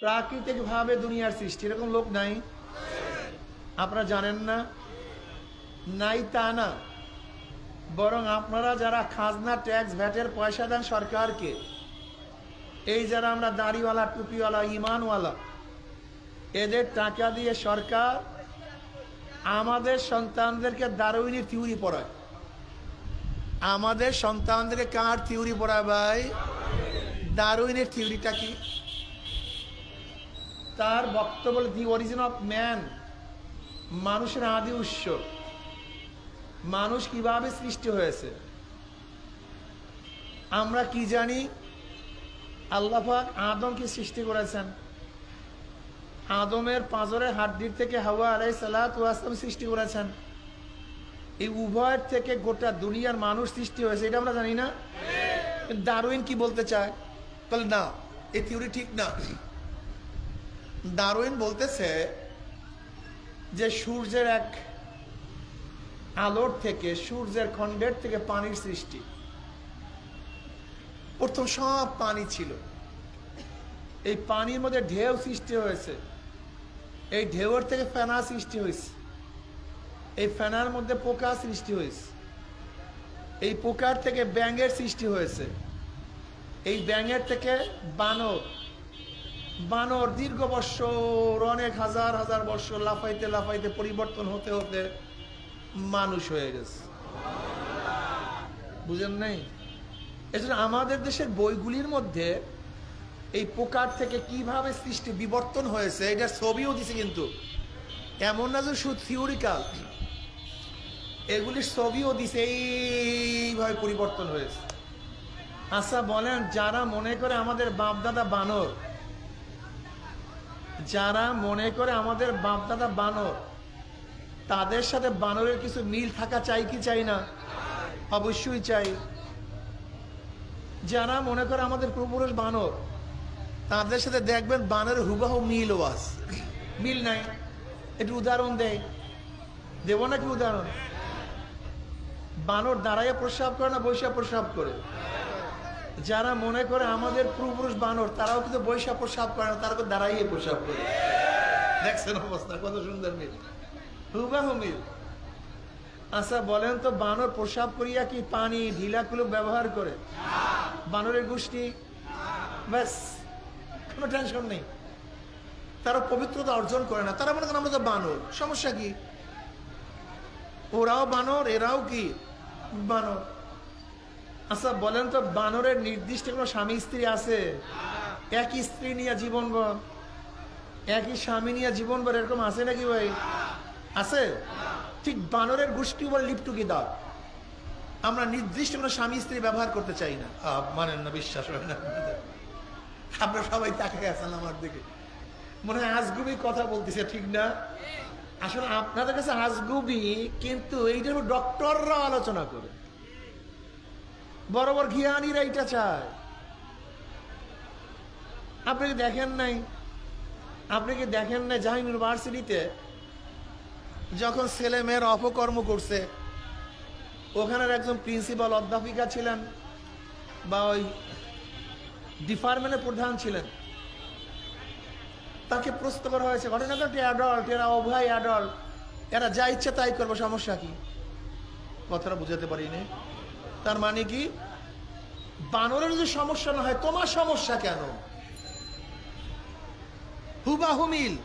প্রাকৃতিকভাবে দুনিয়ার সৃষ্টি, এরকম লোক নাই? আপনারা জানেন না? নাই তা না, বরং আপনারা যারা খাজনা ট্যাক্স ভ্যাটের পয়সা দেন সরকারকে, এই যারা আমরা দাড়িওয়ালা টুপিওয়ালা ইমানওয়ালা, এদের টাকা দিয়ে সরকার আমাদের সন্তানদেরকে দারুইনি থিওরি পড়ায়। আমাদের সন্তানদেরকে কার থিওরি পড়ায় ভাই? দারুইনের থিওরিটা কি? তার বক্তব্য দি অরিজিন অফ ম্যান, মানুষের আদি উৎস, মানুষ কিভাবে সৃষ্টি হয়েছে। আমরা কি জানি? আল্লাহ পাক আদমকে সৃষ্টি করেছেন, আদমের পাঁজরের হাড্ডির থেকে হাওয়া আলাইহিস সালাতু ওয়াস সালাম সৃষ্টি করেছেন। এই উভয়ের থেকে গোটা দুনিয়ার মানুষ সৃষ্টি হয়েছে, এটা আমরা জানি না? ডারউইন কি বলতে চায়? বলে না, এই থিওরি ঠিক না। ডারউইন বলতেছে যে সূর্যের এক আলোর থেকে, সূর্যের খণ্ডের থেকে পানির সৃষ্টি। প্রথম সব পানি ছিল, এই পানির মধ্যে ঢেউ সৃষ্টি হয়েছে, এই ঢেউয়ের থেকে ফেনা সৃষ্টি হয়েছে, এই ফেনার মধ্যে পোকা সৃষ্টি হয়েছে, এই পোকার থেকে ব্যাঙের সৃষ্টি হয়েছে, এই ব্যাঙের থেকে বানর, বানর দীর্ঘ বৎসর, অনেক হাজার হাজার বৎসর লাফাইতে লাফাইতে পরিবর্তন হতে হতে মানুষ হয়ে গেছে। বুঝেন নাই? এজন্য আমাদের দেশের বইগুলির মধ্যে এই পোকার থেকে কিভাবে সৃষ্টি বিবর্তন হয়েছে এটার ছবিও দিছে, কিন্তু এমন না যে শুধু থিওরিক্যাল, এগুলির ছবিও দিছে, এইভাবে পরিবর্তন হয়েছে। আচ্ছা বলেন, যারা মনে করে আমাদের বাপদাদা বানর, যারা মনে করে আমাদের বাপদাদা বানর, তাদের সাথে বানরের কিছু মিল থাকা চাই কি চাই না? অবশ্যই চাই। যারা মনে করে আমাদের পূর্বপুরুষ বানর, তাদের সাথে দেখবেন বানরের হুবাহু মিলও আছে। মিল নাই? একটু উদাহরণ দেয়, দেব নাকি উদাহরণ? বানর দাঁড়াইয়া প্রস্রাব করে না বৈশা প্রস্রাব করে? যারা মনে করে আমাদের পূর্বপুরুষ বানর, তারাও কিন্তু বৈশা প্রস্রাব করে না, তারা তো দাঁড়াইয়ে প্রস্রাব করে। দেখছেন অবস্থা কত সুন্দর মিল, হুবাহু মিল। আচ্ছা বলেন তো, বানর প্রস্রাব করিয়া কি পানি ঢিলাকুলো ব্যবহার করে? বানরের গোষ্ঠী ব্যাস, কোনো টেনশন নেই, তারা পবিত্রতা অর্জন করে না। তারা মনে করেন আমরা তো বানর, সমস্যা কি? ওরাও বানর, এরাও কি বানর। আচ্ছা বলেন তো, বানরের নির্দিষ্ট কোনো স্বামী স্ত্রী আছে? একই স্ত্রী নিয়ে জীবনভর, একই স্বামী নিয়ে জীবনভর, এরকম আছে নাকি ভাই? আছে? ঠিক বানরের গোষ্ঠী বলে লিপটুকি দাও, আমরা নির্দিষ্ট কোনো স্বামী স্ত্রী ব্যবহার করতে চাই না। মানেন না, বিশ্বাস হয় না। আপনারা সবাই তাকাই আছেন আমার দিকে, মনে হয় আজগুবি কথা বলতেছে, ঠিক না? আসলে আপনাদের কাছে আজগুবি, কিন্তু এইটার ডক্টররা আলোচনা করে, বড় বড় জ্ঞানীরা এটা চায়। আপনি কি দেখেন নাই? আপনি কি দেখেন নাই জাহিন ইউনিভার্সিটিতে যখন ছেলে মেয়ের অপকর্ম করছে, ওখানের একজন প্রিন্সিপাল অধ্যাপিকা ছিলেন, বা ওই ডিপার্টমেন্টের প্রধান ছিলেন, তাকে প্রশ্ন করা হয়েছে, ঘটনা তো অ্যাডাল্ট, এরা অভয় অ্যাডাল্ট, এরা যা ইচ্ছে তাই করবো, সমস্যা কি? কথাটা বুঝাতে পারিনি। তার মানে কি, বানরের যদি সমস্যা না হয়, তোমার সমস্যা কেন? হুবাহু মিল,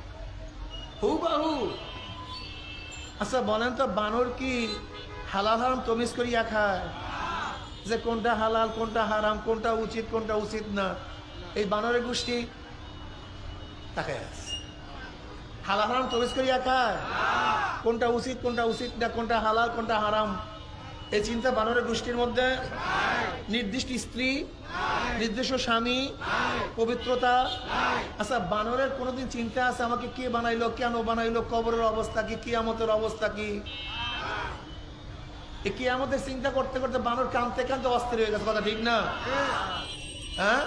হুবাহু। আচ্ছা বলেন তো, বানর কি হালাল হারাম তমিজ করিয়া খায়? যে কোনটা হালাল কোনটা হারাম, কোনটা উচিত কোনটা উচিত না, এই বানরের গোষ্ঠী তাকায় আছে, হালাল হারাম তমিজ করিয়া খায়? কোনটা উচিত কোনটা উচিত না, কোনটা হালাল কোনটা হারাম, এই চিন্তা বানরের গোষ্ঠীর মধ্যে? নির্দিষ্ট স্ত্রী, নির্দিষ্ট স্বামী, পবিত্রতা। আচ্ছা বানরের কোনোদিন চিন্তা আছে আমাকে কে বানাইলো, কেন বানাইলো, কবরের অবস্থা কি, কিয়ামতের অবস্থা কি? এই কিয়ামতের চিন্তা করতে করতে বানর কাঁদতে কাঁদতে অস্থির হয়ে গেছে, কথা ঠিক না? হ্যাঁ,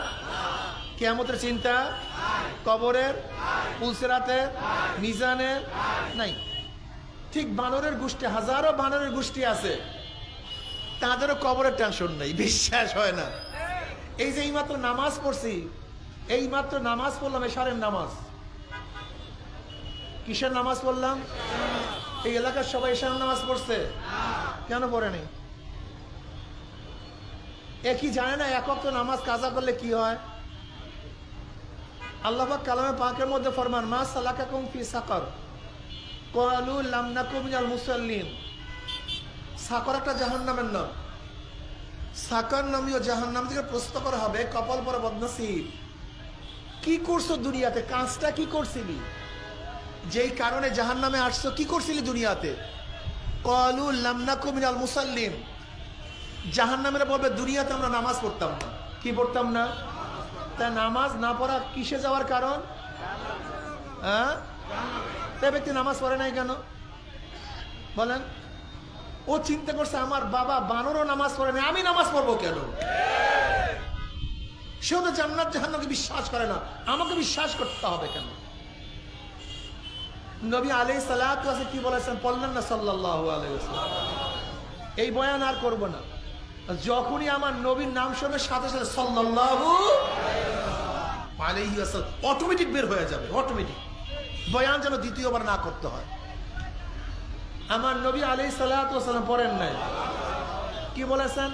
কিয়ামতের চিন্তা, কবরের, পুলসিরাতের, মিজানের নাই। ঠিক বানরের গোষ্ঠী, হাজারো বানরের গোষ্ঠী আছে, তাদেরও কবরের টেনশন নেই, বিশ্বাস হয় না। এই যে এইমাত্র নামাজ পড়ছি, এই মাত্র নামাজ পড়লাম, এশারের নামাজ। কিসের নামাজ পড়লাম? এই এলাকার সবাই এশারের নামাজ পড়ছে? কেন পড়েনি? একই জানে না এক ওয়াক্ত নামাজ কাজা করলে কি হয়? আল্লাহ পাক কালামে পাকের মধ্যে ফরমান, মা সালাকাকুম ফি সাকার ক্বালু লাম নাকু মিনাল মুসাল্লিন। সাকার একটা জাহান্নামের নাম। সাকার নামীয় জাহান্নাম থেকে প্রশ্ন করা হবে, কপাল পরে বদনসিব, কি করছো দুনিয়াতে? কাজটা কি করছিলি যেই কারণে জাহান্নামে আসছো? কি করছিলি দুনিয়াতে? ক্বালু লাম নাকু মিনাল মুসাল্লিন। জাহান্নামের বলবে দুনিয়াতে আমরা নামাজ পড়তাম না। কি পড়তাম না? তা নামাজ না পড়া কিসে যাওয়ার কারণ? হ্যাঁ, তা ব্যক্তি নামাজ পড়ে নাই কেন বলেন? ও চিন্তা করছে আমার বাবা বানরও নামাজ পড়ে নাই, আমি নামাজ পড়বো কেন? সেও তো জান্নাত জাহান্নামকে বিশ্বাস করে না, আমাকে বিশ্বাস করতে হবে কেন? নবী আলাইহিস সালাতু ওয়াস সালাম কি বলেছেন বললেন না সাল্লাল্লাহু আলাইহি ওয়াসাল্লাম? এই বয়ান আর করব না। যখনই আমার নবীর নাম শুনে সাথে সাথে সাল্লাল্লাহু আলাইহি ওয়াসাল্লাম অটোমেটিক বের হয়ে যাবে, অটোমেটিক। বয়ান যেন দ্বিতীয়বার না করতে হয়। আমার নবী আলাইহিস সালাতু ওয়াস সালাম পড়েন নাই? কি বলেছেন?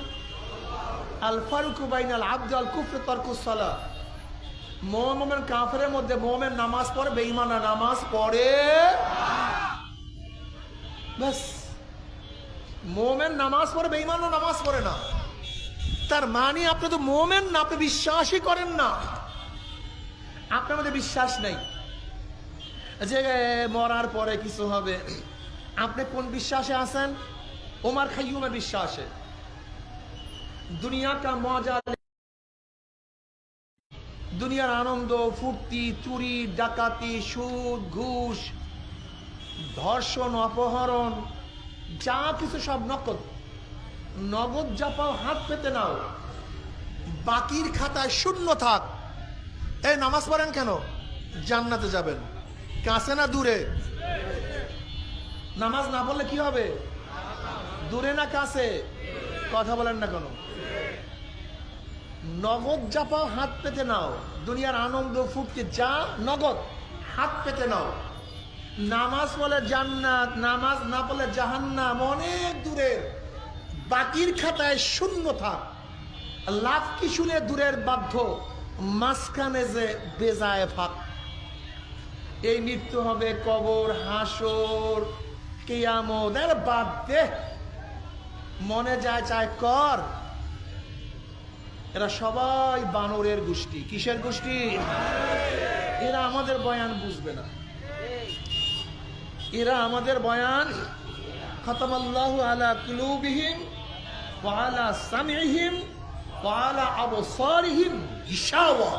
আল ফারুকু বাইনাল আবদি আল কুফরি তারকুস সালাহ। মুমিন কাফেরের মধ্যে মুমিন নামাজ পড়ে, বেঈমান নামাজ পড়ে। বাস, মুমিন নামাজ পড়ে, বেঈমান নামাজ পড়ে না। তার মানে আপনি তো মুমিন না, আপনি বিশ্বাসই করেন না, আপনার মধ্যে বিশ্বাস নাই যে মরার পরে কিছু হবে। আপনি কোন বিশ্বাসে আছেন? ওমর খাইয়ুমের বিশ্বাসে। দুনিয়া কা মজা, দুনিয়ার আনন্দ ফুর্তি, চুরি ডাকাতি, সুদ ঘুষ, ধর্ষণ অপহরণ, যা কিছু সব নগদ। নগদ যা পাও হাত পেতে নাও, বাকির খাতায় শূন্য থাক। এই নামাজ পড়েন কেন? জান্নাতে যাবেন। কাছে না দূরে? নামাজ না পড়লে কি হবে? দূরে না কাছে? কথা বলেন না কেন? নগদ যা পাও হাত পেতে নাও, দুনিয়ার আনন্দ ফুর্তি যা নগদ হাত পেতে নাও। নামাজ পড়লে জান্নাত, নামাজ না পড়লে জাহান্নাম অনেক দূরের। বাকির খাতায় শূন্য থাক। লাভ কি শুনে দূরের বাধ্য, মাঝখানে যে বেজায় ফাঁক। এই মৃত্যু হবে, কবর, হাসর, কিয়ামত, এর বাদ দে, মনে যায় চায় কর। এরা সবাই বানরের গোষ্ঠী। কিসের গোষ্ঠী? এরা আমাদের বয়ান বুঝবে না, এরা আমাদের বয়ান। খাতামাল্লাহু আলা কুলুবিহিম ওয়া আলা সামিহিম ওয়া আলা আবসারিহিম গিশাওয়া।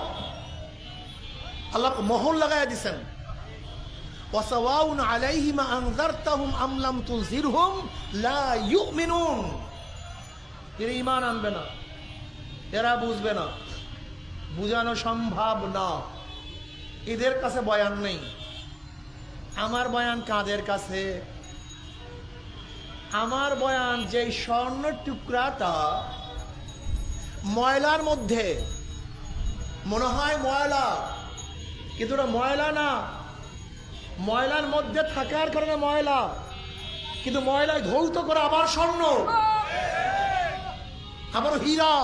আল্লাহ মোহর লাগায়া দিবেন। ওয়াসাওয়াউন আলাইহিম আনযারতাহুম আম লাম তুনজিরহুম লা ইউমিনুন। এরা ঈমান আনবে না, এরা বুঝবে না, বুঝানো সম্ভব না। এদের কাছে বয়ান নেই। আমার বয়ান কাদের কাছে? আমার বয়ান যেই স্বর্ণ টুকরাটা ময়লার মধ্যে মনে হয় ময়লা, কিন্তু ওটা ময়লা না। ময়লার মধ্যে থাকার কারণে ময়লা, কিন্তু ময়লায় ধৌত করে আবার স্বর্ণ, আবারও হীরা,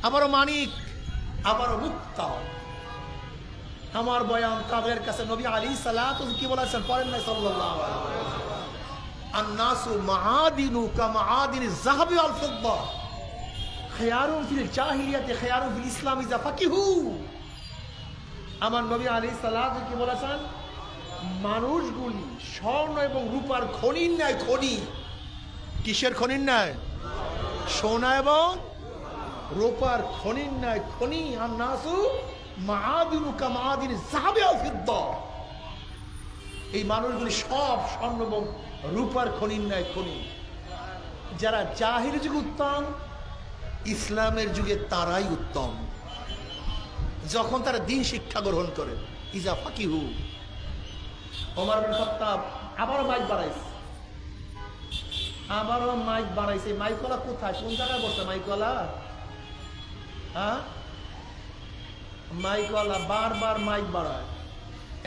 আবারও মানিক, আবারও মুক্তা। আমার বয়ান তাদের কাছে। নবী আলাইহিস সালাতু কি বলেছেন পড়েন না সাল্লাল্লাহু আলাইহি ওয়াসাল্লাম? আন-নাসু মাআদিনু কামাআদিনিজ যাহাবি ওয়াল ফিদ্দা খিয়ারুন ফিল জাহিলিয়াতি খিয়ারুন ফিল ইসলাম ইযা ফাকিহু। আমার নবী আলাইহিস সালাতু কি বলেছেন? মানুষগুলি স্বর্ণ এবং রূপার খনির ন্যায় খনি। কিসের খনির ন্যায়? সোনা এবং রূপার খনির ন্যায় খনি। আন-নাসু মাআদিনু কামাআদিনিজ যাহাবি ওয়াল ফিদ্দা। এই মানুষগুলি সব স্বর্ণ এবং রূপার খনির ন্যায় খনি। যারা জাহিলি যুগে উত্তম, ইসলামের যুগে তারাই উত্তম, যখন তারা দ্বীন শিক্ষা গ্রহণ করে। ইজা ফাকিহু। ওমর বিন খাত্তাব আবারও মাইক বাড়াইছে, আবারও মাইক বাড়াইছে। মাইকওয়ালা কোথায়? কোন জায়গায় বসে মাইকওয়ালা? হ্যাঁ, মাইকওয়ালা বারবার মাইক বাড়ায়।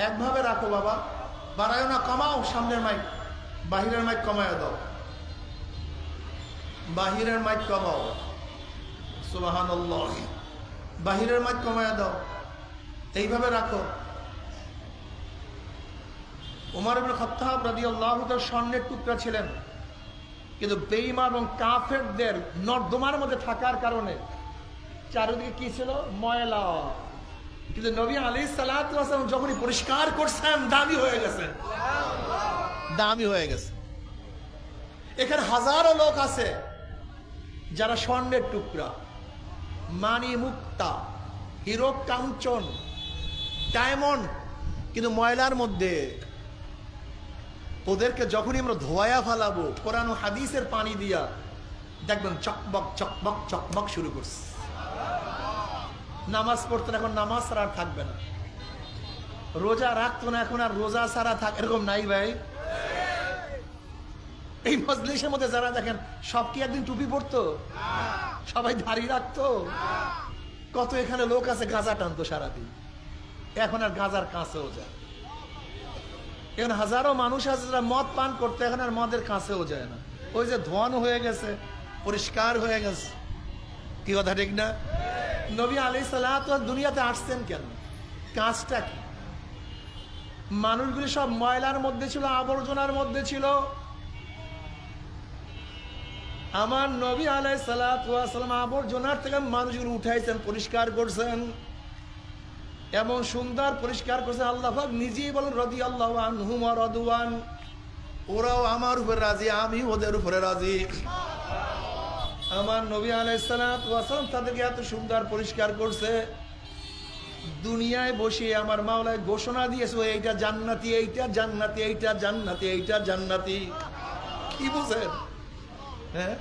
একভাবে রাখো বাবা, বাড়ায়ও না, কমাও। সামনের মাইক, বাহিরের মাইক কমায় দাও, বাহিরের মাইক কমাও। সুবহানাল্লাহ, বাহিরের মাইক কমায় দাও, এইভাবে রাখো। ওমর ইবনে খাত্তাব রাদিয়াল্লাহু তাআলা স্বর্ণের টুকরা ছিলেন, কিন্তু বেঈমান এবং কাফেরদের নর্দমার মধ্যে থাকার কারণে চারিদিকে কি ছিল? ময়লা। কিন্তু নবী আলাইহিস সালাতু ওয়াস সালাম যখনই পরিষ্কার করছেন, দামি হয়ে গেছে, দামি হয়ে গেছে। এখানে হাজারো লোক আছে যারা স্বর্ণের টুকরা, মানি মুক্তা, হিরো কাঞ্চন, ডায়মন্ড, কিন্তু ময়লার মধ্যে। ওদেরকে যখনই আমরা ধোয়া ফেলাবো কোরআন ও হাদিসের পানি দিয়া, দেখবেন চকবক চকবক চকবক শুরু করছে। নামাজ পড়তেন, এখন নামাজ ছাড়া আর থাকবে না। রোজা রাখতো না, এখন আর রোজা ছাড়া থাক, এরকম নাই ভাই। এই মজলিসের মধ্যে যারা দেখেন, সব কি একদিন টুপি পড়তো? সবাই দাড়ি রাখতো? কত এখানে লোক আছে গাঁজা টানতো সারাদিন, এখন আর গাঁজার কাছেও যায়। এখন হাজারো মানুষ আছে যারা মদ পান করতে, এখন আর মদের কাছেও যায় না। ওই যে ধোয়ানো হয়ে গেছে, পরিষ্কার হয়ে গেছে। কি কথা ঠিক না? নবী আলাইহিস সালাতু ওয়াস সালাম দুনিয়াতে আসছেন কেন? কাজটা কি? মানুষগুলি সব ময়লার মধ্যে ছিল, আবর্জনার মধ্যে ছিল। আমার নবী আলাইহিস সালাতু ওয়াস সালাম আবর্জনার থেকে মানুষগুলো উঠাইছেন, পরিষ্কার করছেন, এমন সুন্দর পরিষ্কার করছেন। আল্লাহ পাক নিজেই বলেন রাদিয়াল্লাহু আনহুম ওয়া রাদওয়ান, ওরাও আমার উপরে রাজি, আমি ওদের উপরে রাজি। আমার নবী আলাইহিস সালাতু ওয়াস সালাম তাদেরকে এত সুন্দর পরিষ্কার করছে, দুনিয়ায় বসে আমার মাওলা ঘোষণা দিয়েছে এইটা জান্নাতি, এইটা জান্নাতি, এইটা জান্নাতি, এইটা জান্নাতি। কি বুঝেন? হ্যাঁ,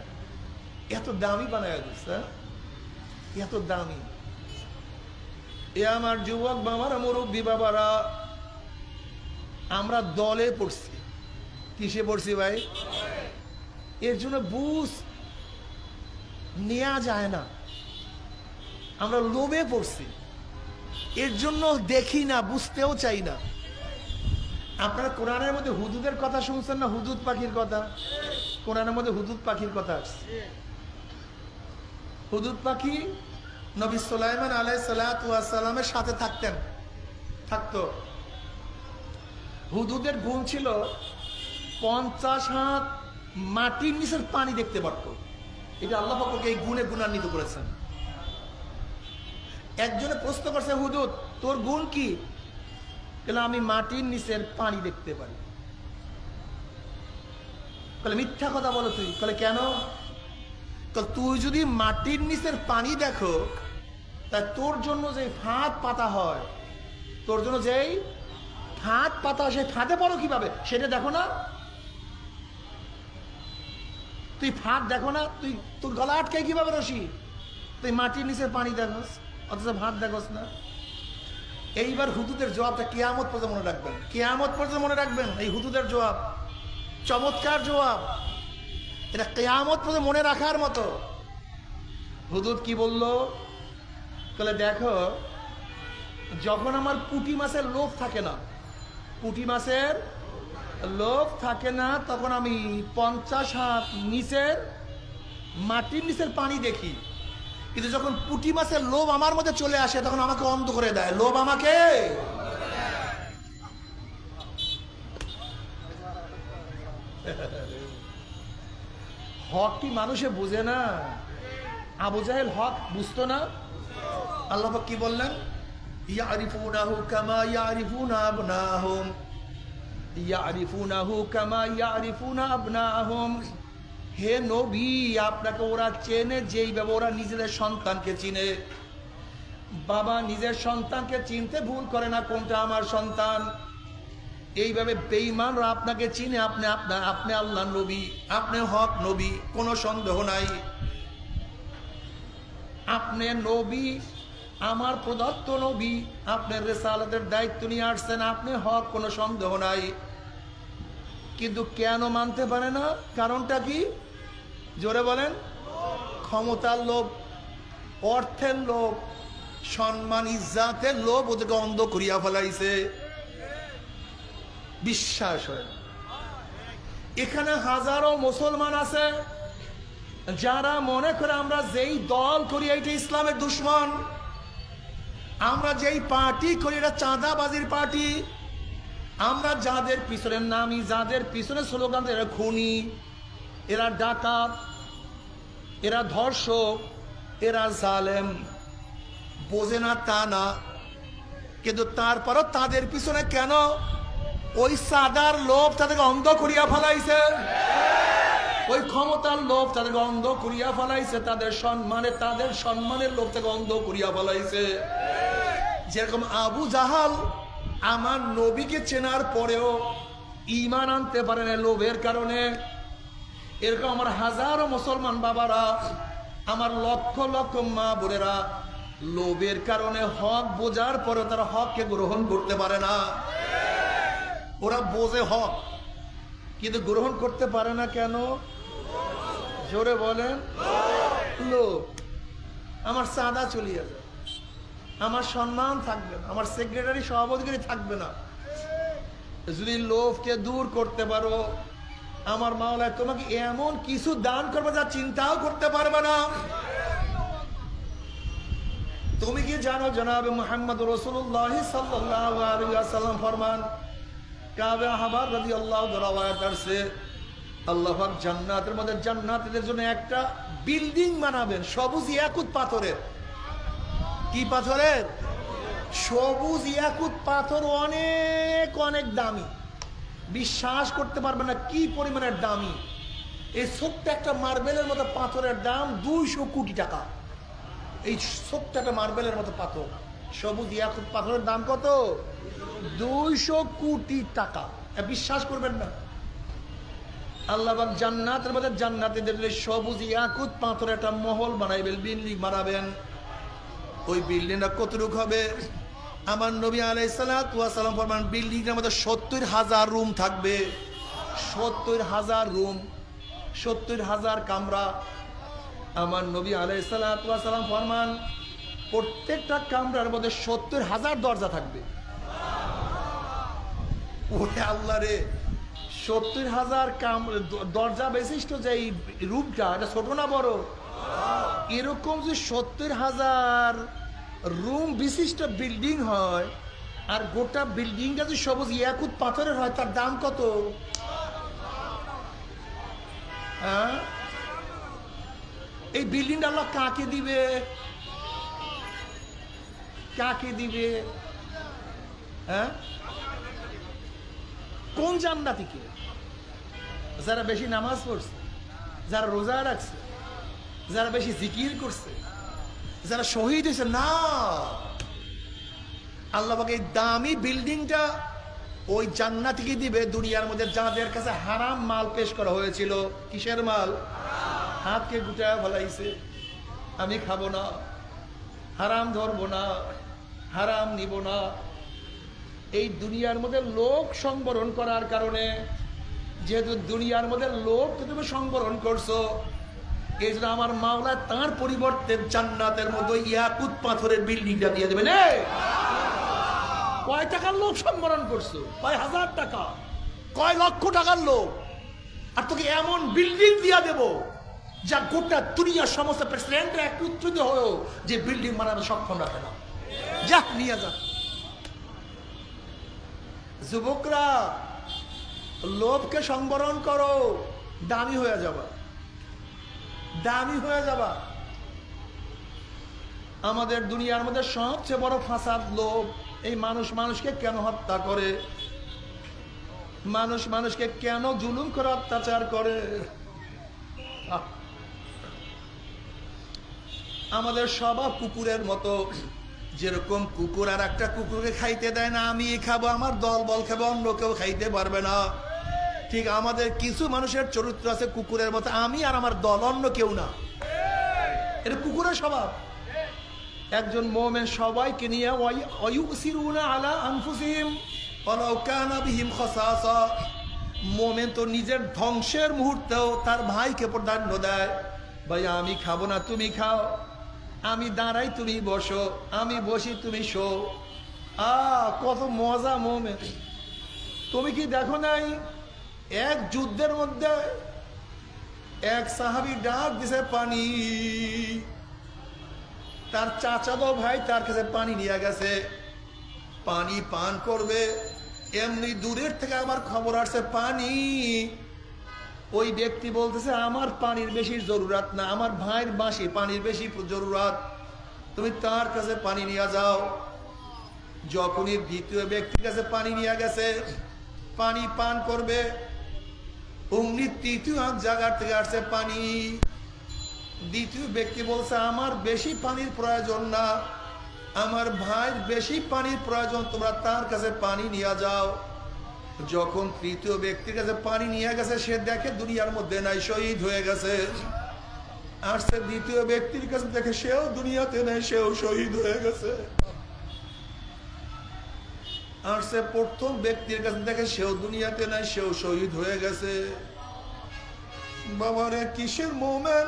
এত দামি বানায় দিচ্ছে, এত দামি। এ আমার যুবক বাবারা, মুরব্বী বাবারা, আমরা দলে পড়ছি। কিসে পড়ছি ভাই? এর জন্য বুঝ নেওয়া যায় না, আমরা লোভে পড়ছি। এর জন্য দেখি না, বুঝতেও চাই না। আপনারা কোরআনের মধ্যে হুদুদের কথা শুনছেন না? হুদুদ পাখির কথা, কোরআনের মধ্যে হুদুদ পাখির কথা আসছে। হুদুদ পাখি নবী সুলাইমান আলাইহিস সালাতু ওয়াস সালামের সাথে থাকতো। হুদুদের গুণ ছিল 50 হাত মাটির নিচের পানি দেখতে পারত। এটা আল্লাহ পাক ওকে এই গুণে গুণান্বিত করেছেন। একজনে প্রশ্ন করছে, হুদুদ তোর গুণ কি? বলে আমি মাটির নিচের পানি দেখতে পারি। বলে মিথ্যা কথা বলো তুই। বলে কেন? তুই যদি মাটির নিচের পানি দেখো, তা তোর জন্য যে ফাঁদ পাতা হয়, তোর জন্য যেই ফাঁদ পাতা, সেই ফাঁদে পড়ো কিভাবে সেটা দেখো না? তুই ফাঁদ দেখো না? তুই তোর গলা আটকে কিভাবে রশি? তুই মাটির নিচের পানি দেখোস, অথচ ফাঁদ দেখোস না। এইবার হুদুদের জবাবটা কিয়ামত পর্যন্ত মনে রাখবেন, কিয়ামত পর্যন্ত মনে রাখবেন। এই হুদুদের জবাব চমৎকার জবাব, এটা কিয়ামত পর্যন্ত মনে রাখার মতো। হুদুদ কি বললো? বলে দেখো, যখন আমার পুঁটি মাছের লোভ থাকে না, পুঁটি মাছের লোভ থাকে না, তখন আমি 50 হাত নিচের মাটির নিচের পানি দেখি। কিন্তু যখন পুঁটি মাছের লোভ আমার মধ্যে চলে আসে, তখন আমাকে অন্ধ করে দেয়। লোভ আমাকে হক কি মানুষে বুঝে না? আবু জাহেল হক বুঝতো না। আল্লাহ পাক কি বললেন? ইয়ারিফুনাহু কামা ইয়ারিফুনা আবনাহুম, ইয়ারিফুনাহু কামা ইয়ারিফুনা আবনাহুম। হে নবী, আপনাকে ওরা চেনে যেইভাবে ওরা নিজেদের সন্তানকে চিনে। বাবা নিজের সন্তানকে চিনতে ভুল করে না, কোনটা আমার সন্তান। এইভাবে বেঈমানরা আপনাকে চিনে। আপনি আল্লাহর নবী, আপনি হক নবী, কোনো সন্দেহ নাই। আপনি নবী, আমার প্রদত্ত নবী, আপনার রিসালাতের দায়িত্ব নিয়ে আসছেন, আপনি হক, কোনো সন্দেহ নাই। কিন্তু কেন মানতে পারে না? কারণটা কি? জোরে বলেন। ক্ষমতার লোভ, অর্থের লোভ, সম্মান ইজ্জাতের লোভ ওদেরকে অন্ধ করিয়া ফেলাইছে, বিশ্বাস হয় না। এখানে হাজারো মুসলমান আছে যারা মনে করে আমরা যেই দল করি এটা ইসলামের দুশ্মন, আমরা যেই পার্টি করি এটা চাঁদাবাজির পার্টি, আমরা যাদের পিছনে নামি, যাদের পিছনে স্লোগান, এরা খুনি, এরা ডাকাত, এরা ধর্ষক, এরা জালেম, বোঝে না তা না, কিন্তু তারপরও তাদের পিছনে কেন? ওই সাদার লোভ তাদেরকে অন্ধ করিয়া ফেলাইছে, ওই ক্ষমতার লোভ তাদেরকে অন্ধ করিয়া ফেলাইছে, তাদের সম্মানের লোভ থেকে অন্ধ করিয়া ফেলাইছে। যেরকম আবু জাহাল আমার নবীকে চেনার পরেও ঈমান আনতে পারে না লোভের কারণে, এরকম আমার হাজারো মুসলমান বাবারা, আমার লক্ষ লক্ষ মা বোনেরা লোভের কারণে হক বোঝার পরেও তারা হককে গ্রহণ করতে পারে না। ওরা বোঝে হক কিন্তু গ্রহণ করতে পারে না কেন? জোরে বলেন, লোভ। আমার চাঁদা চলিয়ে যাবে, আমার সম্মান থাকবে না, আমার সেক্রেটারি সভাপতি থাকবে না। যদি লোভকে দূর করতে পারো, আমার মাওলা তোমাকে এমন কিছু দান করবে যা চিন্তাও করতে পারবে না। তুমি কি জানো জনাবে মুহাম্মদ রাসূলুল্লাহ সাল্লাল্লাহু আলাইহি ওয়াসাল্লাম ফরমান, কাবে আহবার রাদিয়াল্লাহু তাআলা আছে, আল্লাহ পাক জান্নাতের মধ্যে জান্নাতীদের জন্য একটা বিল্ডিং বানাবেন সবুজ ইয়াকুত পাথরের। কি পাথরের? সবুজ ইয়াকুত পাথর, অনেক অনেক দামি, বিশ্বাস করতে পারবে না কি পরিমাণের দামি। এই ছোট্ট একটা মার্বেলের মতো পাথরের দাম 200 কোটি টাকা। এই ছোট্ট একটা মার্বেলের মতো পাথর, সবুজ ইয়াকুত পাথরের দাম কত? 200 কোটি টাকা। বিশ্বাস করবেন না। আল্লাহ পাক জান্নাতের মধ্যে জান্নাতীদের সবুজ ইয়াকুত পাথরের একটা মহল বানাইবেন, বিল্ডিং বানাবেন। ওই বিল্ডিংটা কতটুকু হবে? আমার নবী আলাইহিস সালাতু ওয়াস সালাম ফরমান, বিল্ডিংটার মধ্যে 70,000 রুম থাকবে। 70,000 রুম, 70,000 কামরা। আমার নবী আলাইহিস সালাতু ওয়াস সালাম ফরমান, প্রত্যেকটা কামরার মধ্যে 70,000 দরজা থাকবে। ওরে আল্লাহ রে, 70,000 দরজা বিশিষ্ট যে এই রুমটা, এটা ছোট না বড়? এরকম যে 70,000 রুম বিশিষ্ট বিল্ডিং হয়, আর গোটা বিল্ডিংটা যদি সবুজ ইয়াকুত পাথরের হয়, তার দাম কত? হ্যাঁ, এই বিল্ডিংটা আল্লাহ কাকে দিবে? কাকে দিবে? হ্যাঁ, কোন জান্নাতীকে? যারা বেশি নামাজ পড়ছে, যারা রোজা রাখছে, যারা বেশি জিকির করছে, যারা শহীদ হয়েছে না। আল্লাহ পাক এই দামি বিল্ডিংটা ওই জান্নাতীকে দিবে দুনিয়ার মধ্যে যাদের কাছে হারাম মাল পেশ করা হয়েছিল। কিসের মাল? হাতকে গুটায় ফেলাইছে, আমি খাবো না, হারাম ধরবো না, হারাম নিব না। এই দুনিয়ার মধ্যে লোক সংবরণ করার কারণে, যেহেতু দুনিয়ার মধ্যে লোককে তুমি সংবরণ করছো, এই জন্য আমার মাওলা তার পরিবর্তে জান্নাতের মধ্যে ইয়াকুত পাথরের বিল্ডিংটা দিয়ে দেবেন। কয় টাকার লোক সংবরণ করছো? কয় হাজার টাকা, কয় লক্ষ টাকার লোক, আর তোকে এমন বিল্ডিং দিয়া দেব যা গোটা দুনিয়ার সমস্ত প্রেসিডেন্টরা একত্রিত হয়েও যে বিল্ডিং বানানো সক্ষম রাখে না। যা নিয়ে যা। যুবকরা, লোভকে সংবরণ করো, দামি হয়ে যাবা, দামি হয়ে যাবা। আমাদের দুনিয়ার মধ্যে সবচেয়ে বড় ফাসাদ লোভ। এই মানুষ মানুষকে কেন হত্যা করে? মানুষ মানুষকে কেন জুলুম করে অত্যাচার করে? আমাদের স্বভাব কুকুরের মতো। যেরকম কুকুর আর একটা কুকুরকে খাইতে দেয় না, আমি খাবো, আমার দল বল খাবো, অন্য কেউ খাইতে পারবে না, ঠিক আমাদের কিছু মানুষের চরিত্র আছে কুকুরের মতো, আমি আর আমার দল, অন্য কেউ না। এটা কুকুরের স্বভাব। একজন মুমিন সবাইকে নিয়ে ওয়ায়ুসিরুনা আলা আনফুসিহিম ওয়ালাউ কানা বিহিম খাসাসা, মুমিন তো নিজের ধ্বংসের মুহূর্তেও তার ভাইকে প্রাধান্য দেয়। ভাই আমি খাবো না, তুমি খাও, আমি দাঁড়াই তুমি বসো, আমি বসি তুমি শো। কত মজা মোমেন্ট। তুমি কি দেখো নাই এক যুদ্ধের মধ্যে এক সাহাবী ডাক দিছে পানি, তার চাচাতো ভাই তার কাছে পানি নিয়ে গেছে, পানি পান করবে। এমনি দূরের থেকে আমার খবর আসছে পানি। ওই ব্যক্তি বলতেছে আমার পানির বেশি জরুরত না, আমার ভাইয়ের বাঁশি পানির বেশি জরুরত, তুমি তার কাছে পানি নিয়ে যাও। যখনই দ্বিতীয় ব্যক্তির কাছে পানি নিয়ে গেছে, পানি পান করবে, অমনি তৃতীয় জায়গার থেকে আসছে পানি। দ্বিতীয় ব্যক্তি বলছে আমার বেশি পানির প্রয়োজন না, আমার ভাইয়ের বেশি পানির প্রয়োজন, তোমরা তার কাছে পানি নিয়ে যাও। যখন তৃতীয় ব্যক্তির কাছে পানি নিয়ে গেছে, সে দেখে দুনিয়ার মধ্যে নাই, শহীদ হয়ে গেছে। আর সে দ্বিতীয় ব্যক্তির কাছে দেখে সেও দুনিয়াতে নাই, সেও শহীদ হয়ে গেছে। আর সে প্রথম ব্যক্তির কাছে দেখে সেও দুনিয়াতে নাই, সেও শহীদ হয়ে গেছে। বাবারে কিসের মোমেন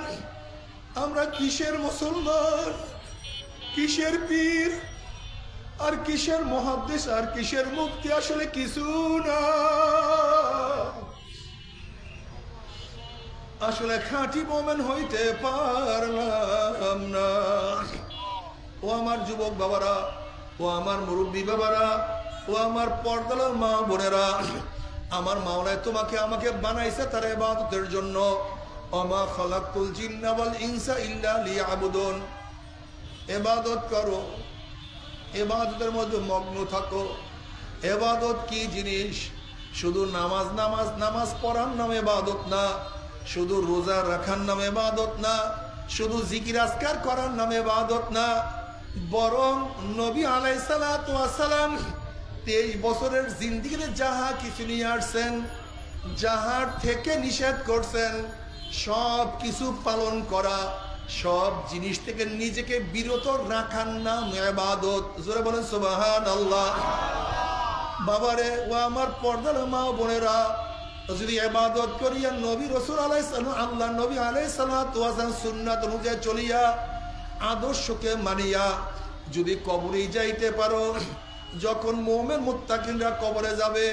আমরা, কিসের মুসলমান, কিসের পীর, আর কিসের মুহাদ্দিস, আর কিসের মুফতি, আসলে কিছু না। আসলে খাঁটি মোমেন হইতে পারলাম না। ও আমার যুবক বাবারা, ও আমার মুরব্বী বাবারা, ও আমার পর্দার মা বোনেরা, আমার মাওলায় তোমাকে আমাকে বানাইছে তার ইবাদতের জন্য। ওমা খালাকতুল জিন্না ওয়াল ইনসা ইল্লা লিয়াবুদুন। ইবাদত করো, ইবাদতের মধ্যে মগ্ন থাকো। ইবাদত কি জিনিস? শুধু নামাজ নামাজ নামাজ পড়ার নাম ইবাদত না, শুধু রোজা রাখার নাম ইবাদত না, শুধু জিকির আজকার করার নাম ইবাদত না, বরং নবী আলাইহিস সালাতু ওয়াস সালাম 23 বছরের জিন্দেগিতে যাহা কিছু নিয়ে আসছেন, যাহার থেকে নিষেধ করছেন, সব কিছু পালন করা, সব জিনিস থেকে নিজেকে বিরত রাখার নাম ইবাদত। জোরে বলেন সুবহানাল্লাহ। বাবারে, ও আমার পর্দার মা বোনেরা, যদি ইবাদত করিয়া নবী রাসূল আলাইহিস সালাম, আল্লাহ নবী আলাইহিস সালাতু ওয়াস সালাম সুন্নাত অনুযায়ী চলিয়া, আদর্শকে মানিয়া যদি কবরে যাইতে পারো, যখন মুমিন মুত্তাকিনরা কবরে যাবে,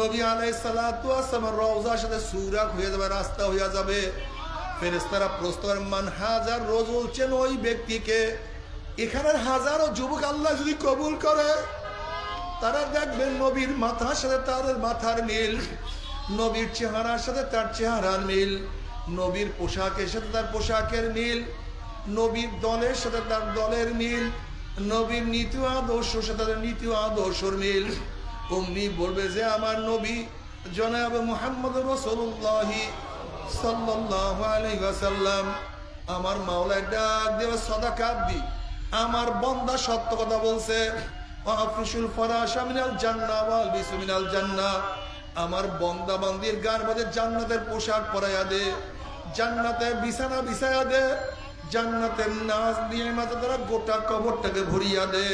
নবী আলাইহিস সালাতু ওয়াস সালামের রওজার সাথে সুরাক হয়ে যাবে, রাস্তা হয়ে যাবে। ফেরেশতারা প্রশ্ন করেন মান হাজার রাজুল, চেন ওই ব্যক্তিকে। এখানের হাজারো যুবক আল্লাহ যদি কবুল করে, তারা দেখবেন নবীর মাথার সাথে তাদের মাথার মিল, নবীর চেহারার সাথে তার চেহারার মিল, নবীর পোশাকের সাথে তার পোশাকের মিল, নবীর দলের সাথে তার দলের মিল, নবীর নীতি আদর্শের সাথে তাদের নীতি আদর্শের মিল। অমনি বলবে যে আমার নবী জনাব মুহাম্মদ রাসূলুল্লাহ সাল্লাল্লাহু আলাইহি ওয়াসাল্লাম, আমার মাওলায় ডাক দেবে সাদাকাত দি, আমার বান্দা সত্য কথা বলছে। আফরিশুল ফারাশা মিনাল জান্নাহ ওয়াল বিসু মিনাল জান্নাহ, আমার বান্দা বান্দির গায়ের মধ্যে জান্নাতের পোশাক পরাইয়া দে, জান্নাতের বিছানা বিছাইয়া দে, জান্নাতের নাজ নিয়ামত দ্বারা গোটা কবরটাকে ভরিয়া দে।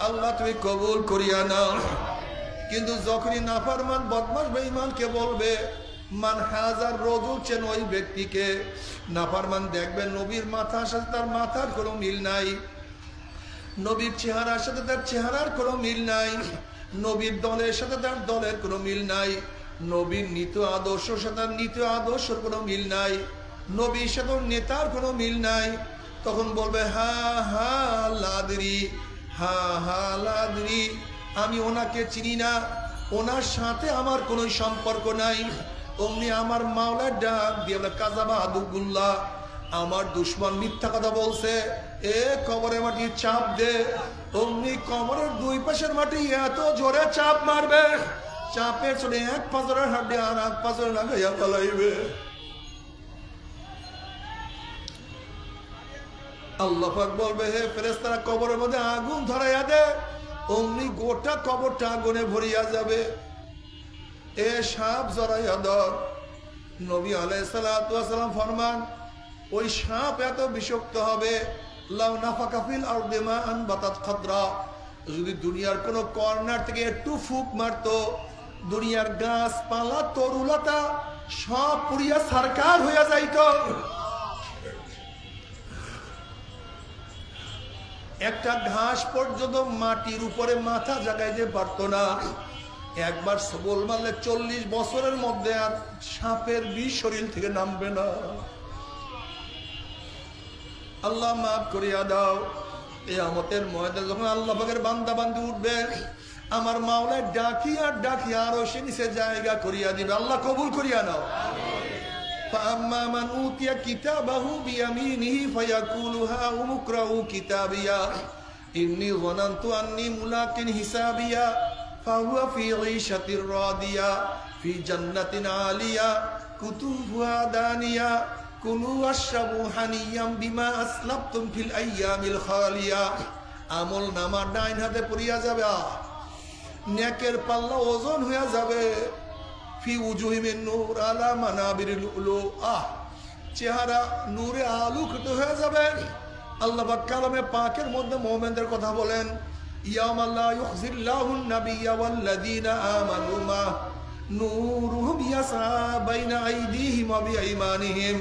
আল্লাহ তুমি কবুল করিয়া নাও। কিন্তু যখনই নাফরমান বদমাশ বেঈমানকে বলবে মান হাজার রাজুল, চেন ওই ব্যক্তিকে, নাফরমান দেখবে নবীর মাথার সাথে তার মাথার কোনো মিল নাই, নবীর চেহারার সাথে তার চেহারার কোনো মিল নাই, নবীর দলের সাথে তার দলের কোনো মিল নাই, নবীর নীতি আদর্শের সাথে তার নীতি আদর্শের কোনো মিল নাই, নবীর সাথে নেতার কোনো মিল নাই। তখন বলবে হা হা লাদরি, হা হা লাদরি, আমি ওনাকে চিনি না, ওনার সাথে আমার কোনো সম্পর্ক নাই। অমনি আমার মাওলার ডাক দিয়ে বলে কাযাবা আদুল্লাহ, আমার দুশমন মিথ্যা কথা বলছে, এ কবরের মাটি চাপ দে। অমনি কবরের দুই পাশের মাটি এত জোরে চাপ মারবে, চাপের চলে এক পাঁজরের হাড্ডি আর এক পাঁজরে লাগাইয়া ফেলাইবে। আল্লাহ পাক বলবে হে ফেরেশতারা কবরের মধ্যে আগুন ধরাইয়া দে। অমনি গোটা কবরটা আগুনে ভরিয়া যাবে। এ সাপ জড়াইয়া ধর। নবী আলাইহিস সালাতু ওয়াস সালাম ফরমান, ওই সাপ এত বিষাক্ত হবে, লাউ নাফাকা ফিল আরদি মাআন বাতাত খাদরা, যদি দুনিয়ার কোনো কর্নার থেকে একটু ফুক মারতো, দুনিয়ার গাছপালা তরুলতা সব পুড়িয়া সারকার হইয়া যাইত। একটা ঘাস পর্যন্ত মাটির উপরে মাথা জাগাইতে পারতো না। একবার সবল মারলে 40 বছরের মধ্যে আর সাপের বিষ শরীর থেকে নামবে না। আল্লাহ মাফ করিয়া দাও। কিয়ামতের ময়দানে যখন আল্লাহ পাকের বান্দা বান্দি উঠবে, আমার মাওলায় ডাকি আর ডাকি আরো সে নিচে জায়গা করিয়া দিবে। আল্লাহ কবুল করিয়া নাও। فأما من أوتي كتابه بيمينه فيقول هاؤم اقرءوا كتابيه إني ظننت أني ملاق حسابيه فهو في عيشة راضية في جنة عالية قطوفها دانية كلوا واشربوا هنيئا بما أسلفتم في الأيام الخالية। আমল নামা ডাইন হাতে পড়িয়া যাবে, নেকের পাল্লা ওজন হইয়া যাবে। ফি উজুহিমিন নূর আলা মানাবিরিল লুলুআহ, চেহারা নূরে আলোকিত হয়ে যাবে। আল্লাহ পাক কালামে পাকের মধ্যে মুমিনদের কথা বলেন, ইয়াউমা লা ইউখজিল্লাহুন নাবিয়্যা ওয়াল্লাযীনা আমানু মা নূরুহুম ইয়াসা বাইনা আইদিহিম ওয়া বিআইমানিহিম।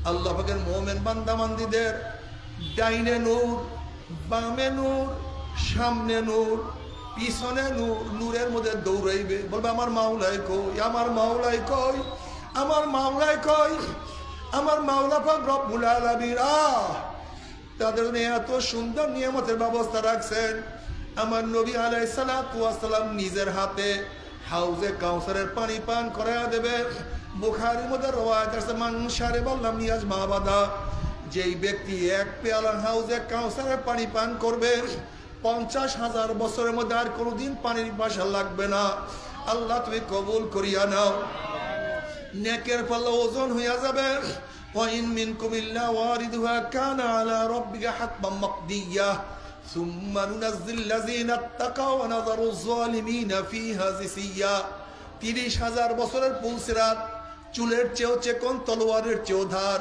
আল্লাহ পাকের মুমিন বান্দা বান্দীদের ডাইনে নূর, বামে নূর, সামনে নূর, পিছনে নূর, নূরের মধ্যে দৌড়াইবে, বলবে আমার মাওলাই কই, আমার মাওলাই কই, আমার মাওলাই কই। আমার মাওলা পাক রব্বুল আলামিন তাদের এত সুন্দর নিয়ামতের ব্যবস্থা রাখছেন। আমার নবী আলাইহিস সালাতু ওয়াস সালাম নিজের হাতে হাউজে কাউসারের পানি পান করায়া দেবে। বুখারীর মধ্যে রওয়ায়াত আছে, মান শারিবাল লাম ইয়াজমা আবাদা, যেই ব্যক্তি এক পেয়ালা হাউজে কাউসারের পানি পান করবে 50,000 বছরের মধ্যে আর কোনোদিন পানির পিপাসা লাগবে না। আল্লাহ তুমি কবুল করিয়া নাও। নেকের পাল্লা ওজন হইয়া যাবে। ওয়াইন মিনকুম ইল্লা ওয়ারিদুহা কানা আলা রাব্বিকা হাতমান মাকদিয়্যা সুম্মা নুনাজ্জিল লাযিনা ইত্তাকাও ওয়া নাযারু যালিমিনা ফিহা জিসিয়্যা। 30,000 বছরের পুলসিরাত, চুলের চেয়েও চেকন, তলোয়ারের চেয়েও ধার,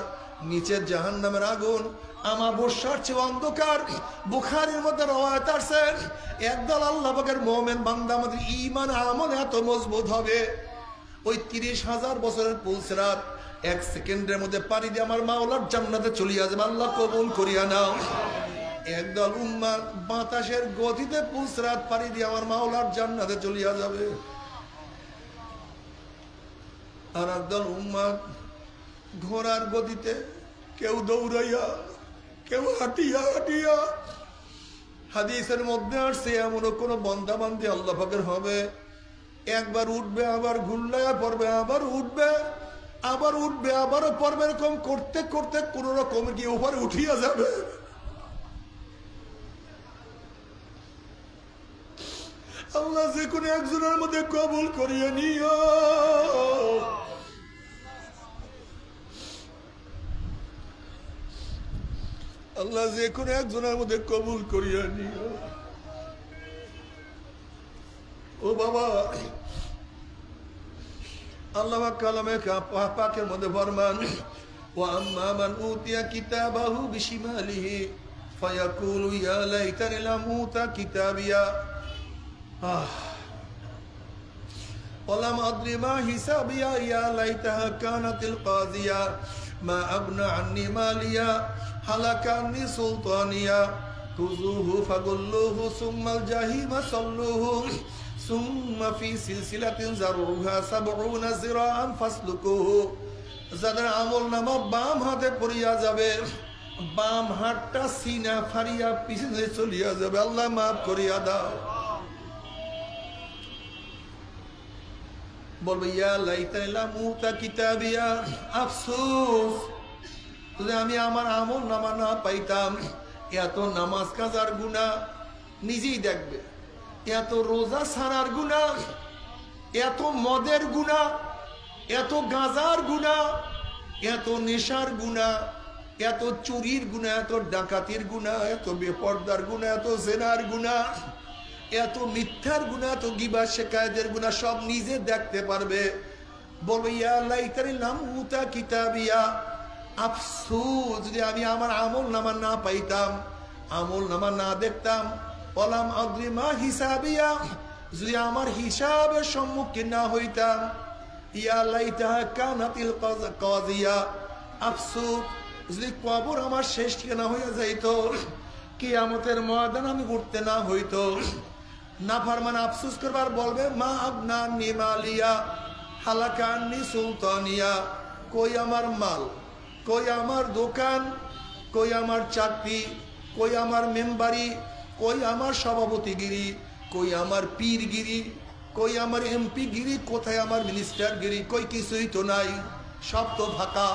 নিচের জাহান্নামের আগুন আমাবস্যার চেয়ে অন্ধকার। বুখারীর মধ্যে রওয়ায়াত আছে, একদল আল্লাহ পাকের মুমিন বান্দা আমাদের ঈমান আমল এত মজবুত হবে, ওই 30,000 বছরের পুলসিরাত 1 সেকেন্ডের মধ্যে পাড়ি দিয়ে আমার মাওলার জান্নাতে চলিয়া যাবে। আল্লাহ কবুল করিয়া নাও। একদল উম্মাহ বাতাসের গতিতে পুলসিরাত পাড়ি দিয়ে আমার মাওলার জান্নাতে চলিয়া যাবে। আর একদল উম্মাহ ঘোড়ার গতিতে, কেউ দৌড়াইয়া, কেউ হাঁটিয়া হাঁটিয়া। হাদিসের মধ্যে আসছে এমনও কোনো বান্দা বান্দি আল্লাহ পাকের হবে, একবার উঠবে, আবার ঘুরলাইয়া পড়বে, আবার উঠবে, আবার উঠবে, আবারও পড়বে। এরকম করতে করতে কোন রকম গিয়ে উপরে উঠিয়া যাবে। আল্লাহ যে কোনো একজনের মধ্যে কবুল করিয়ে নিও। আল্লাহ যে কোনো একজনের মধ্যে কবুল করিয়া নিও। ও বাবা, আল্লাহ কালামে পাকের মধ্যে ফরমান, ওয়া আম্মা মান উতিয়া কিতাবাহু বিশিমালিহি ফায়াকুলু ইয়া লাইতানি লাম উতা কিতাবিয়া ওয়ালাম আদরি মা হিসাবিয়া ইয়া লাইতাহা কানাতিল কাযিয়া মা আগনা আন্নি মালিয়া হালাকানি সুলতানিয়া খুযুহু ফাগুল্লুহু সুম্মাল জাহিমা সাল্লুহু সুম্মা ফি সিলসিলাতিন যারুহা 70 যিরাআন ফাসলুকুহু। যাদের আমলনামা বাম হাতে পড়িয়া যাবে, বাম হাতটা সিনা ফাড়িয়া পিছনে চলিয়া যাবে। আল্লাহ মাফ করিয়া দাও। বলবে ইয়া লাইতানি লাম উতা কিতাবিয়া, আফসোস যদি আমি আমার আমল নামা না পাইতাম। এত নামাজ কাজার গুনাহ নিজেই দেখবে, এত রোজা ছাড়ার গুনাহ, এত মদের গুনাহ, এত গাঁজার গুনাহ, এত নেশার গুনাহ, এত চুরির গুনাহ, এত ডাকাতির গুনাহ, এত বেপরদার গুনাহ, এত জেনার গুনাহ, এত মিথ্যার গুনাহ, এত গিবা শিকায়েতের গুনাহ সব নিজে দেখতে পারবে। বলবে ইয়া লাইতানি লাম উতা কিতাবিয়া, আফসোস যদি আমি আমার আমল নামা না পাইতাম, আমল নামা না দেখতাম। ওয়ালাম আদরি মা হিসাবিয়া, যদি আমার হিসাবের সম্মুখীন না হইতাম। ইয়া লাইতাহা কানাতিল কাযিয়া, আফসোস যদি কবর আমার শেষ ঠিকানা হইয়া যাইত। কিয়ামতের ময়দান আমি উঠতে না হইতো, নাফরমান আফসোস করবার বলবে মা আবনা নিমালিয়া হালাকান্নি সুলতানিয়া, কই আমার মাল, কই আমার দোকান, কই আমার চাকরি, কই আমার মেম্বারি, কই আমার সভাপতিগিরি, কই আমার পীরগিরি, কই আমার এমপি গিরি, কোথায় আমার মিনিস্টার গিরি, কই কিছুই তো নাই, সব তো ফাঁকা।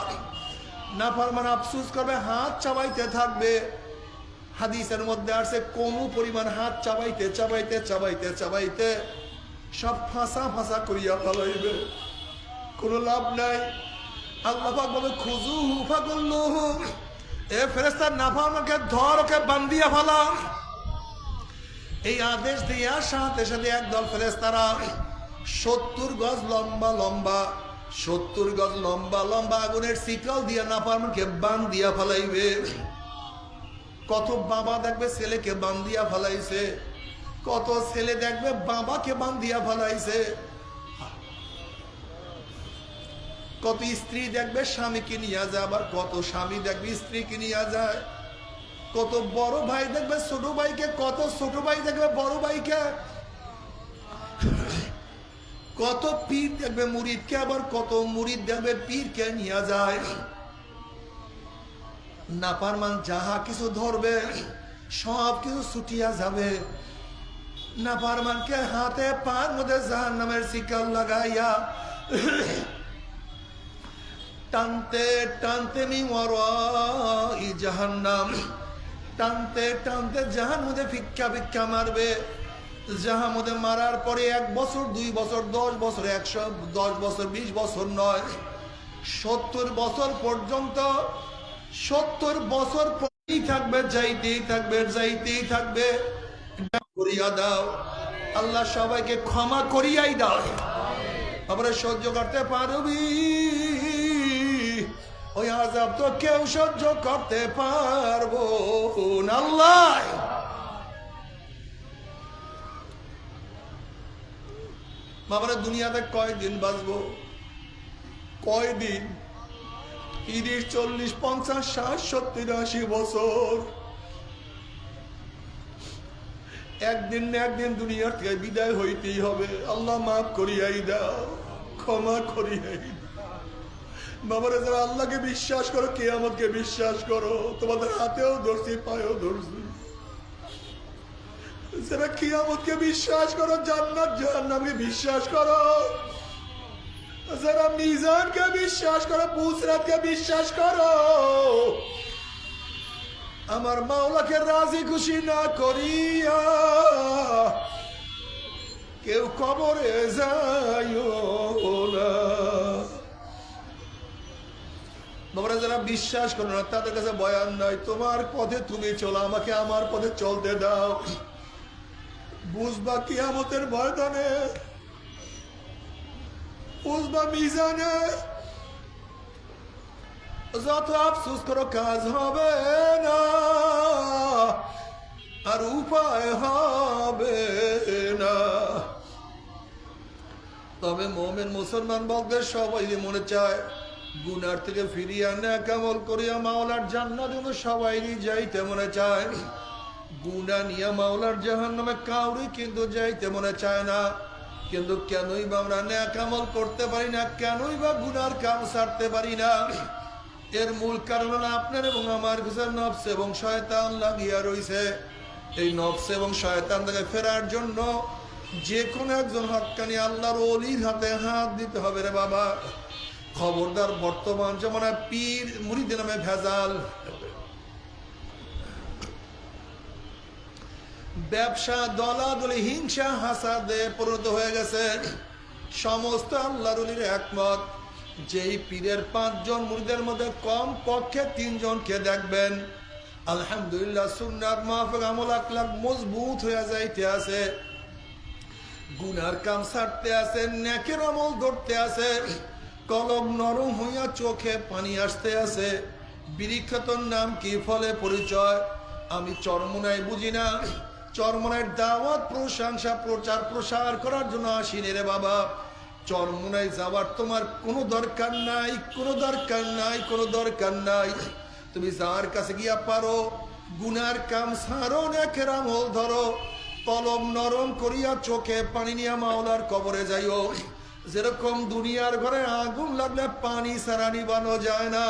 নাফরমান আফসোস করবে, হাত চাবাইতে থাকবে। হাদিসের মধ্যে আছে কোন পরিমাণ হাত চাবাইতে চাবাইতে চাবাইতে চাবাইতে সব ফাঁসা ফাঁসা করিয়া ফেলাইবে, কোনো লাভ নাই। আল্লাহ পাক বলে খুজুহু ফাগুল্লুহু, এ ফেরেশতা নাফরমানকে ধর, ওকে বান্ধিয়া ফেলা। এই আদেশ দিয়া সাথে সাথে একদল ফেরেশতারা 70 গজ লম্বা লম্বা 70 গজ লম্বা লম্বা আগুনের শিকল দিয়া নাফরমানকে বান্ধিয়া ফেলাইবে। কত বাবা দেখবে ছেলেকে বান্ধিয়া ফেলাইছে, কত ছেলে দেখবে বাবাকে বান্ধিয়া ফেলাইছে, কত স্ত্রী দেখবে স্বামীকে নিয়ে যায়, আবার কত স্বামী দেখবে স্ত্রীকে নিয়ে যায়, কত বড় ভাই দেখবে ছোট ভাইকে, কত ছোট ভাই দেখবে বড় ভাইকে, কত পীর দেখবে মুরিদকে, আবার কত মুরিদ দেখবে পীরকে নিয়ে যায়। নাফরমান যাহা কিছু ধরবে সব কিছু ছুটিয়া যাবে। নাফরমানকে হাতে পার মধ্যে জাহান্নামের শিকল লাগাইয়া টানতে টানতে মিওয়ারাই জাহান্নাম, টানতে টানতে জাহান মধ্যে ভিক্ষা ভিক্ষা মারবে। জাহান মধ্যে মারার পরে 1 বছর 2 বছর 10 বছর 110 বছর 20 বছর নয়, 70 বছর পর্যন্ত, 70 বছর পরেই থাকবে, যাইতেই থাকবে, যাইতেই থাকবে। করিয়া দাও আল্লাহ, সবাইকে ক্ষমা করিয়াই দাও। আবার সহ্য করতে পারবি? ওই আযাব তো কেউ সহ্য করতে পারবো না। আল্লাহ বাবারা, দুনিয়াতে কয়দিন বাঁচবো? কয়দিন? 30, 40, 50, 60, 70, 80 বছর। একদিন না একদিন দুনিয়ার থেকে বিদায় হইতেই হবে। আল্লাহ মাফ করিয়াই দাও, ক্ষমা করিয়াই দাও। বাবারা, যারা আল্লাহকে বিশ্বাস করো, কিয়ামতকে বিশ্বাস করো, তোমাদের হাতেও ধরছি, পায়েও ধরছি। যারা কিয়ামতকে বিশ্বাস করো, জান্নাত জাহান্নামকে বিশ্বাস করো, যারা মিজানকে বিশ্বাস করো, পুসরাতকে বিশ্বাস করো, আমার মাওলাকে রাজি খুশি না করিয়া কেউ কবরে যাইও না। তোমরা যারা বিশ্বাস করো না, তাদের কাছে বয়ান নাই। তোমার পথে তুমি চলো, আমাকে আমার পথে চলতে দাও। বুঝবা কিয়ামতের ময়দানে, বুঝবা মিজানে, যত আফসোস করো কাজ হবে না, আর উপায় হবে না। তবে মুমিন মুসলমান বলতে সবাই মনে চায় গুনার থেকে ফিরিয়ে নেক আমল করিয়া মাওলার জান্নাতে সবাই যাইতে মনে চায়। গুনাহ নিয়ে মাওলার জাহান্নামে কাউরি কিন্তু যাইতে মনে চায় না। কিন্তু কেনই বা আমরা নেক আমল করতে পারি না, কেনই বা গুনার কাম ছাড়তে পারি না? এর মূল কারণ হলো আপনার এবং আমার কাছে নফস এবং শয়তান লাগিয়া রইছে। এই নফস এবং শয়তান থেকে ফেরার জন্য যে কোনো একজন হক্কানি আল্লাহর ওলির হাতে হাত দিতে হবে রে বাবা। খবরদার, বর্তমান জমানায় পীর মুরিদের নামে ভেজাল, ব্যবসা, দলাদলি, হিংসা, হাসাদে পরিণত হয়ে গেছে। সমস্ত আল্লাহর ওলির একমত, যেই পীরের 5 জন মুরিদের মধ্যে কম পক্ষে 3 জনকে দেখবেন আলহামদুলিল্লাহ সুন্নাত মাহফিক আমল আখলাক মজবুত হয়ে যাইতে আছে, গুনার কাম ছাড়তে আছে, নেকের আমল ধরতে আছে, কলম নরম হইয়া চোখে পানি আসতে আছে। বিরিক্ষতর নাম কি, ফলে পরিচয়? আমি চরমনায় বুঝি না, চরমনায় দাওয়াত, প্রশংসা, প্রচার প্রসার করার জন্য আসিনি রে বাবা। চরমনায় যাওয়ার তোমার কোনো দরকার নাই, কোনো দরকার নাই, কোনো দরকার নাই। তুমি যার কাছে গিয়া পারো গুনার কাম সারো নেকের আমল ধরো, কলম নরম করিয়া চোখে পানি নিয়া মাওলার কবরে যাইও। যেরকম দুনিয়ার ঘরে আগুন লাগলে পানি ছাড়া নিবানো যায় না,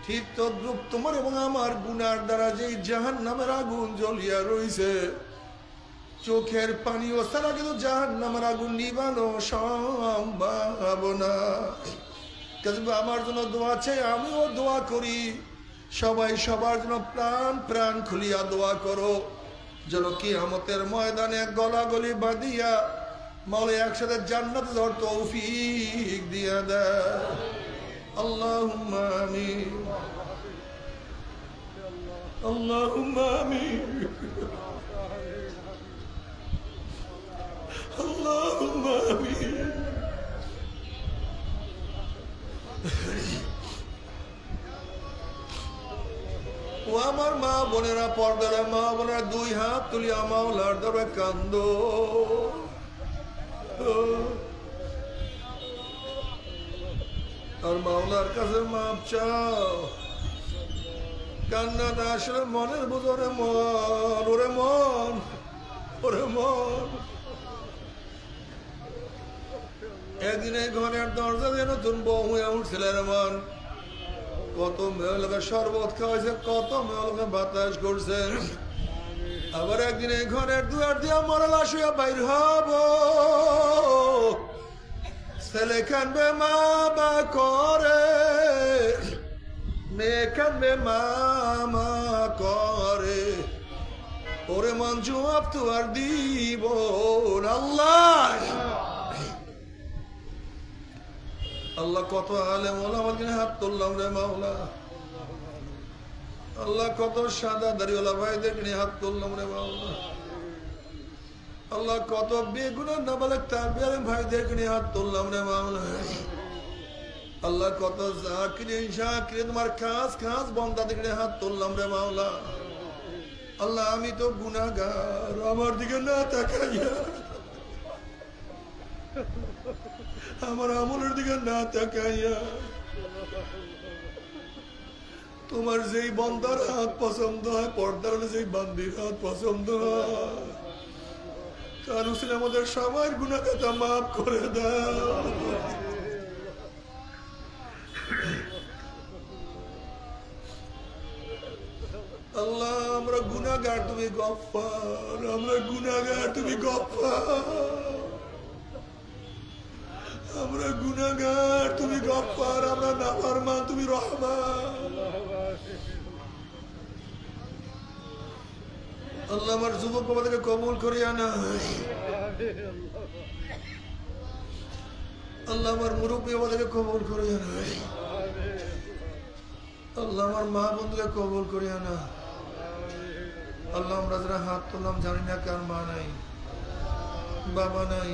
ঠিক তদ্রুপ তোমার এবং আমার গুনার দ্বারা যেই জাহান্নামের আগুন জ্বলিয়া রইছে, চোখের পানিও ছাড়া কিন্তু জাহান্নামের আগুন নিবানো সম্ভব না। আমার জন্য দোয়া চাই, আমিও দোয়া করি, সবাই সবার জন্য প্রাণ প্রাণ খুলিয়া দোয়া করো, যেন কিয়ামতের ময়দানে গলাগলি বাঁধিয়া মাওলা একসাথে জান্নাতে যাওয়ার তৌফিক দিয়া দেয়। আল্লাহুম্মা আমিন, আল্লাহুম্মা আমিন, আল্লাহুম্মা আমিন। ও আমার মা বোনেরা, পর্দার মা বোনেরা, দুই হাত তুলিয়া মাওলার দরবারে কান্দো। আর মাওলার কাছে মাপ চাও। কান্নাটা আসলে মনের বোঝ। ওরে মন, ওরে মন, ওরে মন। একদিন এই ঘরের দরজা দিয়ে নতুন বউ হয়ে উঠছিলেন মন। কত মেয়ে লোকের শরবত খাওয়াইছে, কত মেয়ে লোকের বাতাস করছে। আবার একদিন এই ঘরের দুয়ার দিয়া মরা লাশ হইয়া বাইর হব। ছেলে কানবে মা বা করে, মেয়ে কানবে মামা করে। ওরে মন জবাব তো আর দিব আল্লাহ। আল্লাহ কত আলেম ওলামার কিনে হাত তুললাম রে মাওলা। আল্লাহ কত সাদা দাড়িওয়ালা ভাইদের কিনে হাত তুললাম রে মাওলা। আল্লাহ কত বেগুনার নাবালেক তারবিয়ার ভাইদের কিনে হাত তুললাম রে মাওলা। আল্লাহ কত জাকিরিন শাকিরিন তোমার খাস খাস বান্দাদের কিনে হাত তুললাম রে মাওলা। আল্লাহ আমি তো গুনাহগার, আমার দিকে না তাকাইয়া, আমার আমলের দিকে না তাকাইয়া তোমার যেই বান্দার হাত পছন্দ হয়, পর্দার যেই বান্দির হাত পছন্দ হয়, তার উসিলে আমাদের সবার গুনাহ খাতা মাফ করে দাও। আল্লাহ আমরা গুনাহগার, তুমি গফফার। আমরা গুনাহগার, তুমি গফফার। আমরা গুনাহগার, তুমি গফফার। আমরা নাফরমান, তুমি রহমান। আল্লাহ আমার যুবক বাবাদেরকে কবুল করিয়া না। আল্লাহ আমার মুরব্বী বাবাদেরকে কবুল করিয়া না। আল্লাহ আমার মা বন্ধুকে কবুল করিয়া না। আল্লাহ আমরা যারা হাত তুললাম জানি না কার মা নাই, বাবা নাই,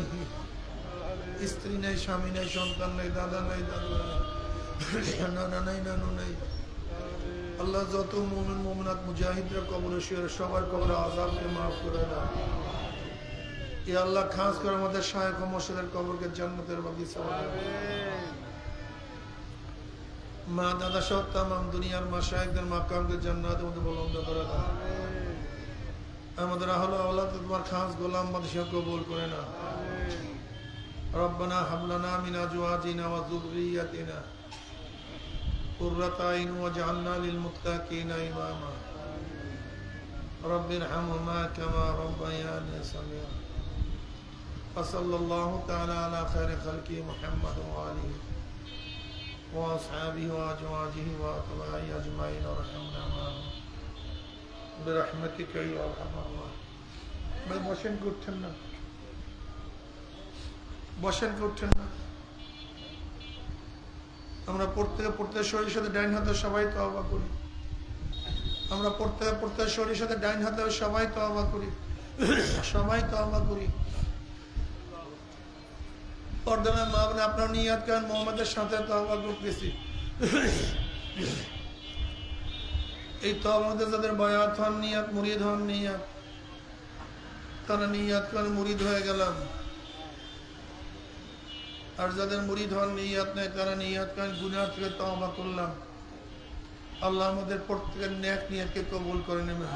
স্ত্রী নাই, স্বামী নাই, সন্তান নাই, দাদা নাই, দাদা নানা নাই, নানু নাই। আল্লাহ যত মুমিন মুমিনাত মুজাহিদরা কবরে শুয়ে সবার কবরে আযাবকে মাফ করে দাও। এ আল্লাহ খাস করে আমাদের শায়েখ ও মুর্শিদের কবরকে জান্নাতের বাগিচা বানাও। মা দাদা সব তামাম দুনিয়ার মাশায়েখদের মাকামকে জান্নাতের মধ্যে বুলন্দ করে দাও। আমাদের আহলে আওলাদ তোমার খাস গোলাম বাদশা কবুল করে না। রব্বানা হাব লানা মিন আজওয়াজিনা ওয়া যুররিয়াতিনা কুররাতা আইন ওয়াজআলনা লিল মুত্তাকিনা ইমামা। রব্বিরহামহুমা কামা রাব্বায়ানি সগীরা। সাল্লাল্লাহু তাআলা আলা খায়রি খালকি মুহাম্মদ ওয়া আলিহি ওয়া আসহাবিহি ওয়া আজওয়াজিহি ওয়া আতবাইহি আজমাইন ওয়ারহামনা মা'হুম বিরহমাতিকা ইয়া আরহামার রাহিমিন। ভাই বসেন, করছেন না, বসেন, করছেন না। আমরা পড়তে শরীরের সাথে ডাইন হাতে সবাই তওবা করি। আমরা পড়তে শরীরের সাথে ডাইন হাতে সবাই তওবা করি, সবাই তওবা করি। পর্দার মা বোন আপনার নিয়াত করেন, মোহাম্মদের সাথে তওবা করতেছি। এই তওবাতে যাদের বয়াত হন নিয়াত, মুরিদ হন নিয়াত, তারা নিয়াত করেন মুরিদ হয়ে গেলাম। আর যাদের মুরিদ হন নিয়াত নেই, তারা নিয়াত করেন গুনাহ থেকে তওবা করলাম। আল্লাহ আমাদের প্রত্যেকের নেক নিয়তকে কবুল করে নেবেন।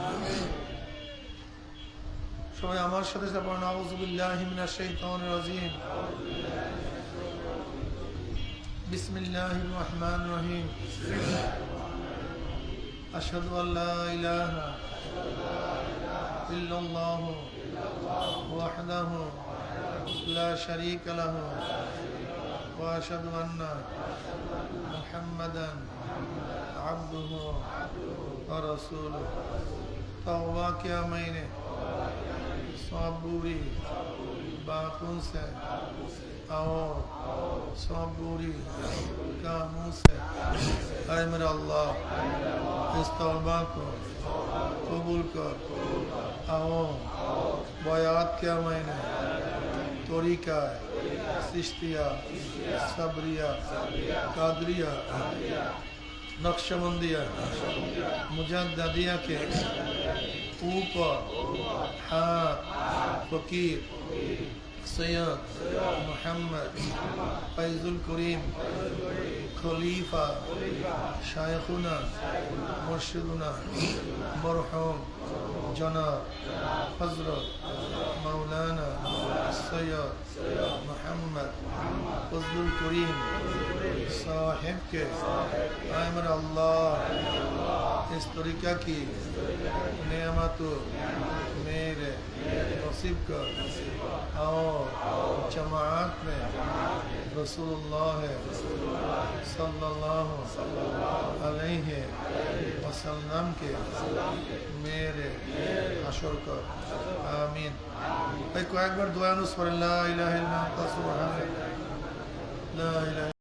সবাই আমার সাথে সাথে পড়ুন, আউযু বিল্লাহি মিনাশ শাইতানির রাজিম, বিসমিল্লাহির রহমানির রহিম, আশহাদু আল্লা ইলাহা ইল্লাল্লাহু ওয়াহদাহু লা শারীকা লাহু ওয়া আশহাদু আন্না মুহাম্মাদান আবদুহু ওয়া রাসূলুহু। तौबा किया मैंने सबूरी बातों से और सबूरी कामों से। ऐ मेरा अल्लाह, इस तौबा को कबूल कर। और बयात किया मैंने तरीका सिश्तिया सबरिया कादरिया नक्शबंदिया मुजद्दिया के ऊपर हाथ फकीर सैयद मोहम्मद फैजुल करीम खलीफा शायखुना मुर्शिदुना मरहूम जनाब हजरत मौलाना सैयद मोहम्मद फैजुल करीम साहिब के आमर अल्लाह इस तरीका की नेमत मेरे नसीब कर और जमात में रसूलुल्लाह सल्लल्लाहु अलैहि वसल्लम के मेरे हशर कर। आमीन। एक बार दुआ नुस पर ला इलाहा इल्ला अंता सुब्हानक ला इलाहा